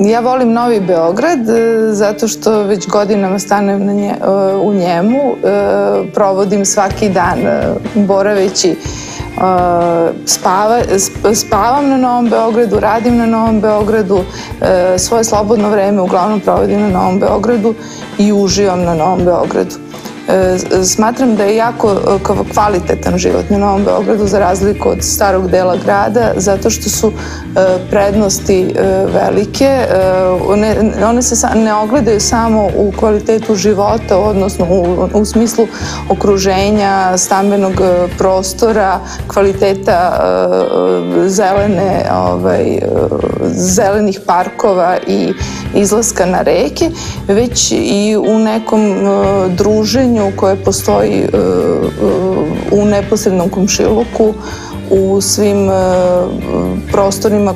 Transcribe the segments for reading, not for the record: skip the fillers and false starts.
Ja volim Novi Beograd zato što već godinama stanem u njemu, provodim svaki dan boraveći, spavam na Novom Beogradu, radim na Novom Beogradu, svoje slobodno vreme uglavnom provodim na Novom Beogradu i uživam na Novom Beogradu. Smatram da je jako kvalitetan život na Novom Beogradu za razliku od starog dela grada zato što su prednosti velike. One se ne ogledaju samo u kvalitetu života, odnosno u smislu okruženja, stambenog prostora, kvaliteta zelenih parkova i izlaska na reke, već i u nekom druženju koje postoji u neposrednom komšiluku, u svim prostorima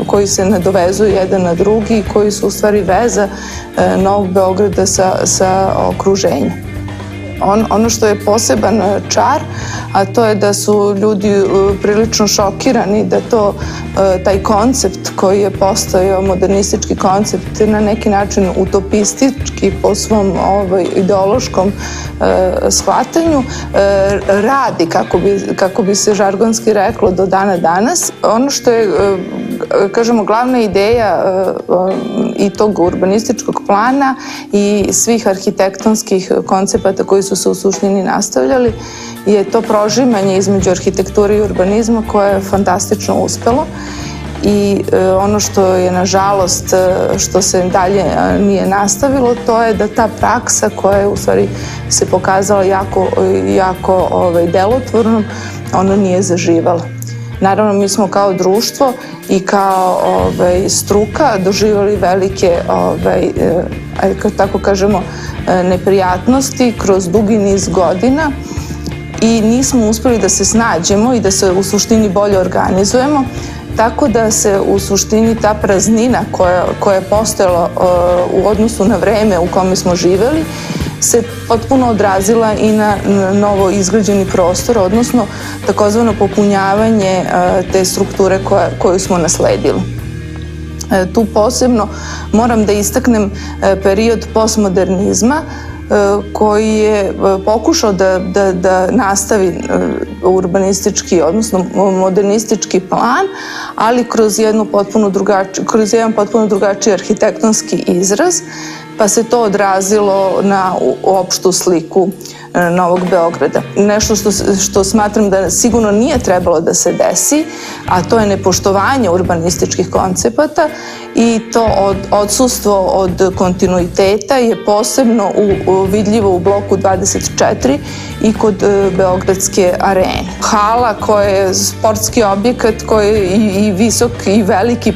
koji se nadovezuju jedan na drugi i koji su u stvari veza Novog Beograda sa okruženjem. Ono što je poseban čar, a to je da su ljudi prilično šokirani da taj koncept koji je postojao, modernistički koncept, na neki način utopistički po svom ideološkom shvatanju, radi, kako bi se žargonski reklo, do dana danas. Ono što je, kažemo, glavna ideja i tog urbanističkog plana i svih arhitektonskih koncepata koji su se u suštini nastavljali je to prožimanje između arhitekture i urbanizma koje je fantastično uspelo. I ono što je, nažalost, što se dalje nije nastavilo, to je da ta praksa koja je u stvari se pokazala jako delotvornom, ono nije zaživala. Naravno, mi smo kao društvo i kao struka doživjeli velike, tako kažemo, neprijatnosti kroz dugi niz godina i nismo uspeli da se snađemo i da se u suštini bolje organizujemo, tako da se u suštini ta praznina koja je postojala u odnosu na vreme u kome smo živeli se potpuno odrazila i na novo izgrađeni prostor, odnosno takozvano popunjavanje te strukture koju smo nasledili. Tu posebno moram da istaknem period postmodernizma koji je pokušao da nastavi urbanistički, odnosno modernistički plan, ali kroz jedan potpuno drugačiji arhitektonski izraz, pa se to odrazilo na opštu sliku Novog Beograda. Nešto što smatram da sigurno nije trebalo da se desi, a to je nepoštovanje urbanističkih koncepata i to odsustvo od kontinuiteta je posebno vidljivo u bloku 24 i kod Beogradske arene. Hala koja je sportski objekat, koji je i visok i veliki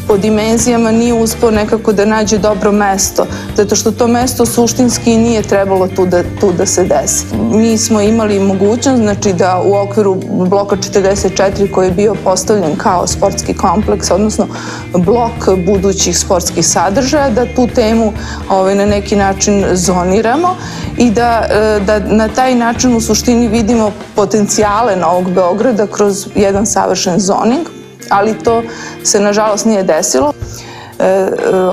po dimenzijama, nije uspeo nekako da nađe dobro mesto, zato što to mesto suštinski nije trebalo tu da se desi. Mi smo imali mogućnost, znači, da u okviru bloka 44 koji je bio postavljen kao sportski kompleks, odnosno blok budućih sportskih sadržaja, da tu temu na neki način zoniramo i da na taj način u suštini vidimo potencijale Novog Beograda kroz jedan savršen zoning, ali to se nažalost nije desilo.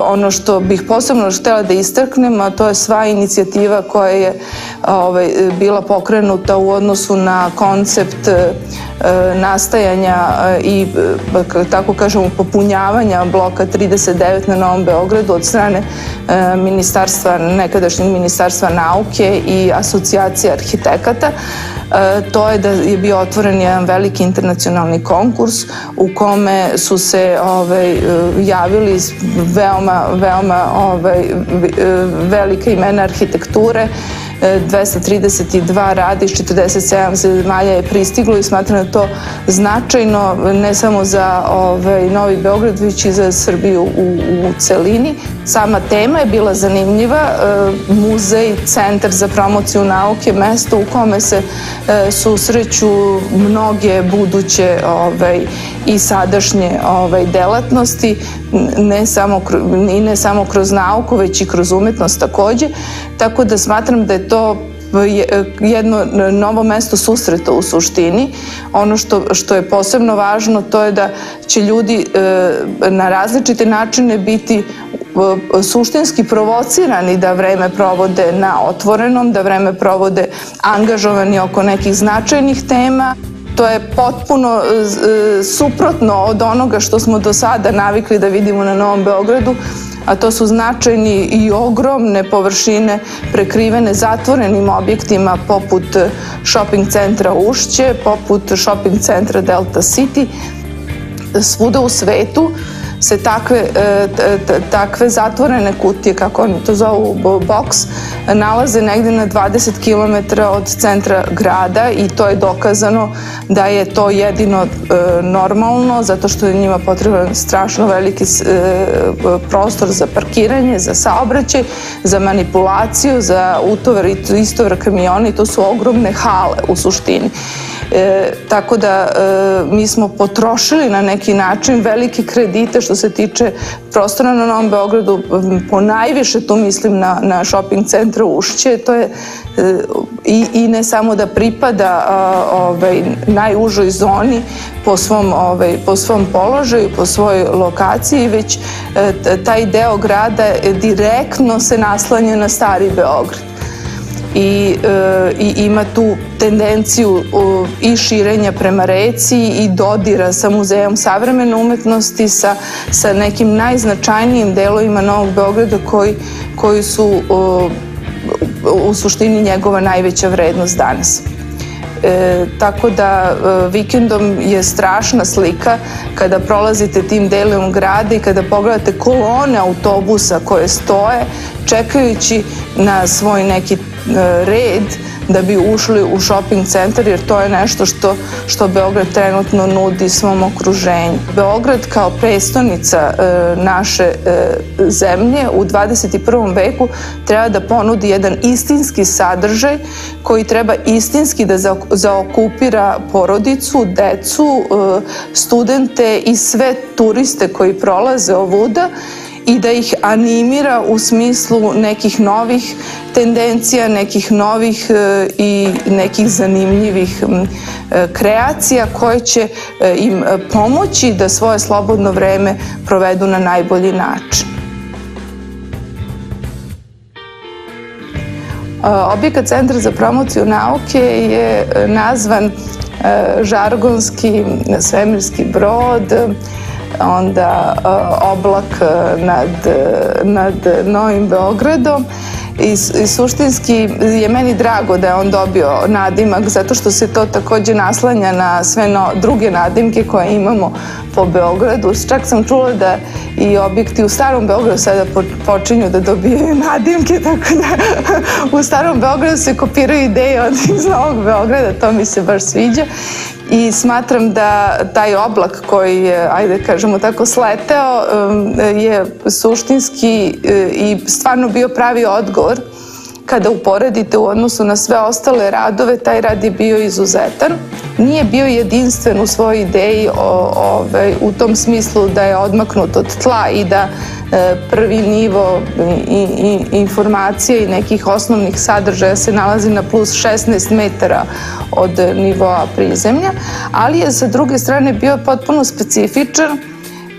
Ono što bih posebno htjela da istaknem, a to je sva inicijativa koja je bila pokrenuta u odnosu na koncept nastajanja i, tako kažemo, popunjavanja bloka 39 na Novom Beogradu od strane nekadašnjeg Ministarstva nauke i Asocijacije arhitekata. To je da je bio otvoren jedan veliki internacionalni konkurs u kome su se javili veoma velika imena arhitekture. 232 rada iz 47 zemalja je pristiglo i smatram da je to značajno ne samo za Novi Beograd, već i za Srbiju u celini. Sama tema je bila zanimljiva, muzej, centar za promociju nauke, mesto u kome se susreću mnoge buduće i sadašnje delatnosti, ne samo kroz nauku, već i kroz umetnost takođe. Tako da smatram da je to jedno novo mesto susreta u suštini. Ono što je posebno važno, to je da će ljudi na različite načine biti suštinski provocirani da vreme provode na otvorenom, da vreme provode angažovani oko nekih značajnih tema. To je potpuno suprotno od onoga što smo do sada navikli da vidimo na Novom Beogradu, a to su značajni i ogromne površine prekrivene zatvorenim objektima poput shopping centra Ušće, poput shopping centra Delta City. Svuda u svetu se takve zatvorene kutije, kako oni to zovu box, nalaze negde na 20 km od centra grada i to je dokazano da je to jedino normalno, zato što je njima potreban strašno veliki prostor za parkiranje, za saobraćaj, za manipulaciju, za utovar i istovar kamiona i to su ogromne hale u suštini. Tako da mi smo potrošili na neki način velike kredite što se tiče prostora na Novom Beogradu, ponajviše tu mislim na shopping centru Ušće, to je i ne samo da pripada najužoj zoni po svom položaju, po svojoj lokaciji, već taj deo grada direktno se naslanja na Stari Beograd. I ima tu tendenciju i širenja prema reci i dodira sa Muzejom savremene umetnosti, sa nekim najznačajnijim delovima Novog Beograda koji su u suštini njegova najveća vrednost danas. Tako da vikendom je strašna slika kada prolazite tim delom grada i kada pogledate kolone autobusa koje stoje čekajući na svoj neki red da bi ušli u shopping centar, jer to je nešto što Beograd trenutno nudi svom okruženju. Beograd kao prestonica naše zemlje u 21. veku treba da ponudi jedan istinski sadržaj koji treba istinski da zaokupira porodicu, decu, studente i sve turiste koji prolaze ovuda i da ih animira u smislu nekih novih tendencija, nekih novih i nekih zanimljivih kreacija koje će im pomoći da svoje slobodno vreme provedu na najbolji način. Objekat Centra za promociju nauke je nazvan žargonski svemirski brod, onda oblak nad Novim Beogradom i suštinski je meni drago da je on dobio nadimak zato što se to takođe naslanja na sve druge nadimke koje imamo po Beogradu. Čak sam čula da i objekti u Starom Beogradu sada počinju da dobijaju nadimke, tako da u Starom Beogradu se kopiraju ideje iz Novog Beograda, to mi se baš sviđa. I smatram da taj oblak koji je, ajde kažemo tako, sleteo je suštinski i stvarno bio pravi odgovor. Kada uporedite u odnosu na sve ostale radove, taj rad je bio izuzetan. Nije bio jedinstven u svojoj ideji u tom smislu da je odmaknut od tla i da prvi nivo informacije i nekih osnovnih sadržaja se nalazi na plus 16 metara od nivoa prizemlja, ali je sa druge strane bio potpuno specifičan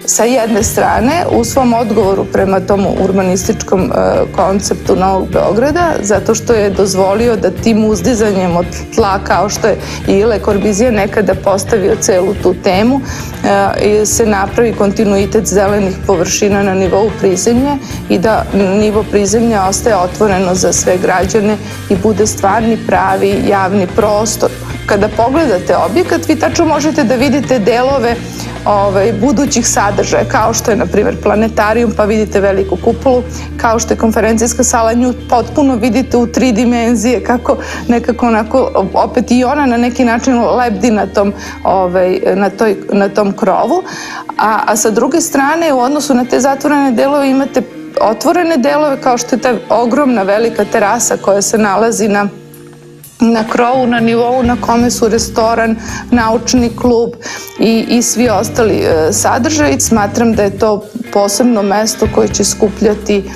sa jedne strane u svom odgovoru prema tom urbanističkom konceptu Novog Beograda, zato što je dozvolio da tim uzdizanjem od tla, kao što je i Le Corbusier nekada postavio celu tu temu, se napravi kontinuitet zelenih površina na nivou prizemlja i da nivo prizemlja ostaje otvoreno za sve građane i bude stvarni pravi javni prostor. Kada pogledate objekat, vi tačno možete da vidite delove budućih sadržaja, kao što je, na primjer, planetarijum, pa vidite veliku kupolu, kao što je konferencijska sala, nju potpuno vidite u 3 dimenzije, kako nekako onako, opet i ona na neki način lebdi na tom krovu, a sa druge strane, u odnosu na te zatvorene delove imate otvorene delove, kao što je ta ogromna velika terasa koja se nalazi na krovu, na nivou na kome su restoran, naučni klub i svi ostali sadržaji. Smatram da je to posebno mesto koje će skupljati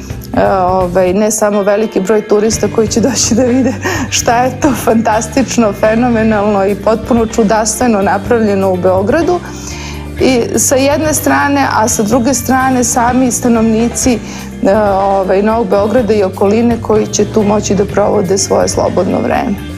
ne samo veliki broj turista koji će doći da vide šta je to fantastično, fenomenalno i potpuno čudastveno napravljeno u Beogradu. I sa jedne strane, a sa druge strane sami stanovnici Novog Beograda i okoline koji će tu moći da provode svoje slobodno vreme.